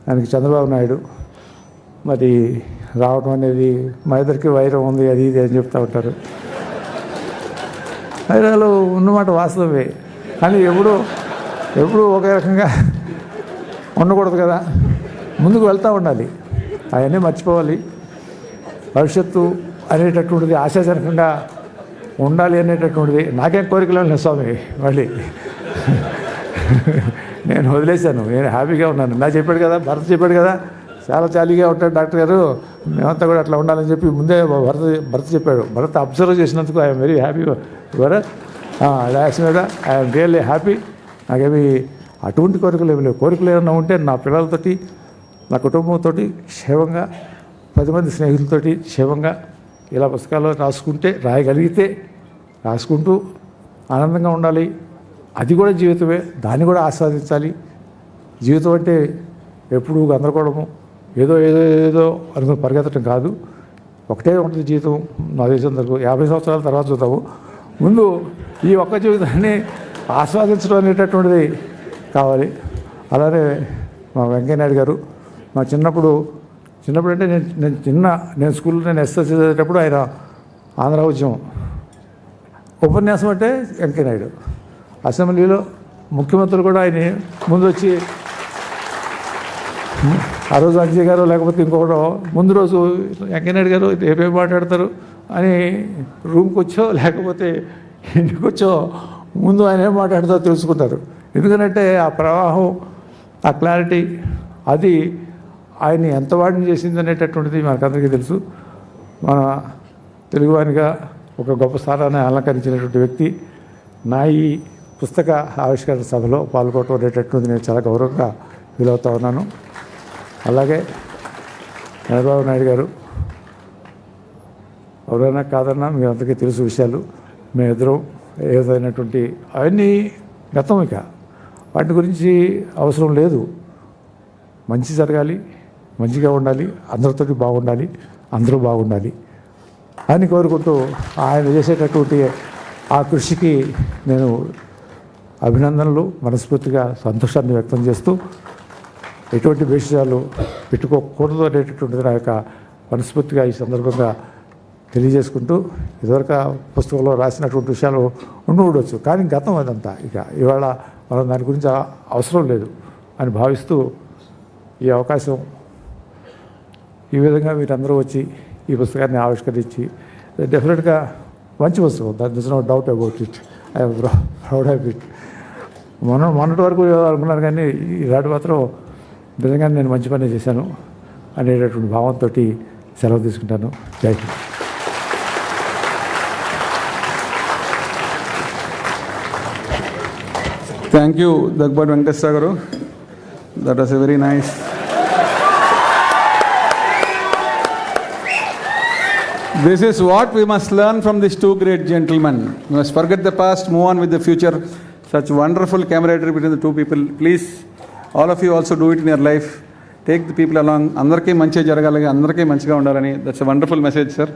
ఆయనకి చంద్రబాబు నాయుడు మరి రావడం అనేది మా ఇద్దరికి వైరం ఉంది అది ఇది అని చెప్తూ ఉంటారు. వైరాలు ఉన్నమాట వాస్తవమే, కానీ ఎప్పుడు ఒకే రకంగా ఉండకూడదు కదా, ముందుకు వెళ్తూ ఉండాలి, అవన్నీ మర్చిపోవాలి. భవిష్యత్తు అనేటటువంటిది ఆశాజనకంగా ఉండాలి అనేటటువంటిది నాకేం కోరికలు లేదు స్వామి. మళ్ళీ నేను వదిలేశాను, నేను హ్యాపీగా ఉన్నాను. నా చెప్పాడు కదా, భరత్ చెప్పాడు కదా, చాలా జాలీగా ఉంటాడు డాక్టర్ గారు, మేమంతా కూడా అట్లా ఉండాలని చెప్పి ముందే భరత్ చెప్పాడు. భరత్ అబ్జర్వ్ చేసినందుకు I'm very happy Bharat. That's మీద ఐఎమ్ రియల్లీ హ్యాపీ. నాకేమి అటువంటి కోరికలు ఏమి లేవు. కోరికలు ఏమైనా ఉంటే నా పిల్లలతోటి, నా కుటుంబంతో క్షేమంగా, 10 మంది స్నేహితులతోటి క్షేమంగా ఇలా పుస్తకాలు రాయగలిగితే రాసుకుంటూ ఆనందంగా ఉండాలి. అది కూడా జీవితమే, దాన్ని కూడా ఆస్వాదించాలి. జీవితం అంటే ఎప్పుడు గందరగోళము, ఏదో ఏదో ఏదో అనుకుని పరిగెత్తడం కాదు. ఒకటే ఉంటుంది జీవితం. నా దేశం 50 సంవత్సరాల తర్వాత చూద్దాము. ముందు ఈ ఒక్క జీవితాన్ని ఆస్వాదించడం అనేటటువంటిది కావాలి. అలానే మా వెంకయ్యనాయుడు గారు, మా చిన్నప్పుడు అంటే నేను స్కూల్లో ఎస్ఎస్సీ చదివేటప్పుడు ఆయన ఆంధ్ర ఉద్యమం ఉపన్యాసం అంటే వెంకయ్యనాయుడు. అసెంబ్లీలో ముఖ్యమంత్రులు కూడా ఆయన ముందు వచ్చి, ఆ రోజు అంజయ్ గారు లేకపోతే ఇంకొకటో ముందు రోజు వెంకయ్యనాయుడు గారు ఏమేమి మాట్లాడతారు అని రూమ్కి వచ్చో లేకపోతే ఇంటికి వచ్చో ముందు ఆయన ఏం మాట్లాడతారో తెలుసుకుంటారు. ఎందుకంటే ఆ ప్రవాహం, ఆ క్లారిటీ, అది ఆయన్ని ఎంత వాడిని చేసింది అనేటటువంటిది మనకందరికీ తెలుసు. మన తెలుగువానిగా ఒక గొప్ప స్థానాన్ని అలంకరించినటువంటి వ్యక్తి నా ఈ పుస్తక ఆవిష్కరణ సభలో పాల్గొనడం అనేటటువంటిది నేను చాలా గౌరవంగా ఫీల్ అవుతా ఉన్నాను. అలాగే చంద్రబాబు నాయుడు గారు, ఎవరైనా కాదన్నా మీ అందరికీ తెలుసు విషయాలు. మేమిద్దరం ఏదైనటువంటి అవన్నీ గతం, ఇక వాటి గురించి అవసరం లేదు. మంచి జరగాలి, మంచిగా ఉండాలి, అందరితోటి బాగుండాలి, అందరూ బాగుండాలి అని కోరుకుంటూ ఆయన చేసేటటువంటి ఆ కృషికి నేను అభినందనలు, మనస్ఫూర్తిగా సంతోషాన్ని వ్యక్తం చేస్తూ, ఎటువంటి విషయాలు పెట్టుకోకూడదు అనేటటువంటిది నా యొక్క మనస్ఫూర్తిగా ఈ సందర్భంగా తెలియజేసుకుంటూ, ఇదివరకు పుస్తకంలో రాసినటువంటి విషయాలు ఉండవచ్చు, కానీ గతం అదంతా. ఇక ఇవాళ మనం దాని గురించి అవసరం లేదు అని భావిస్తూ, ఈ అవకాశం ఈ విధంగా మీరందరూ వచ్చి ఈ పుస్తకాన్ని ఆవిష్కరించి, డెఫినెట్గా మంచి పుస్తకం, దాని no doubt about it. I'm proud of it. మొన్నటి వరకు అనుకున్నాను, కానీ ఈనాడు మాత్రం నిజంగా నేను మంచి పని చేశాను అనేటటువంటి భావంతో సెలవు తీసుకుంటాను. జై Hind. Thank you, Dagbad Venkateswara garu. That was a very nice. This is what we must learn from these two great gentlemen. We must forget the past, move on with the future. Such wonderful camaraderie between the two people. Please, all of you also do it in your life. Take the people along. Andarki manchi jaragalagi, andarki manchiga undalani. That's a wonderful message, sir.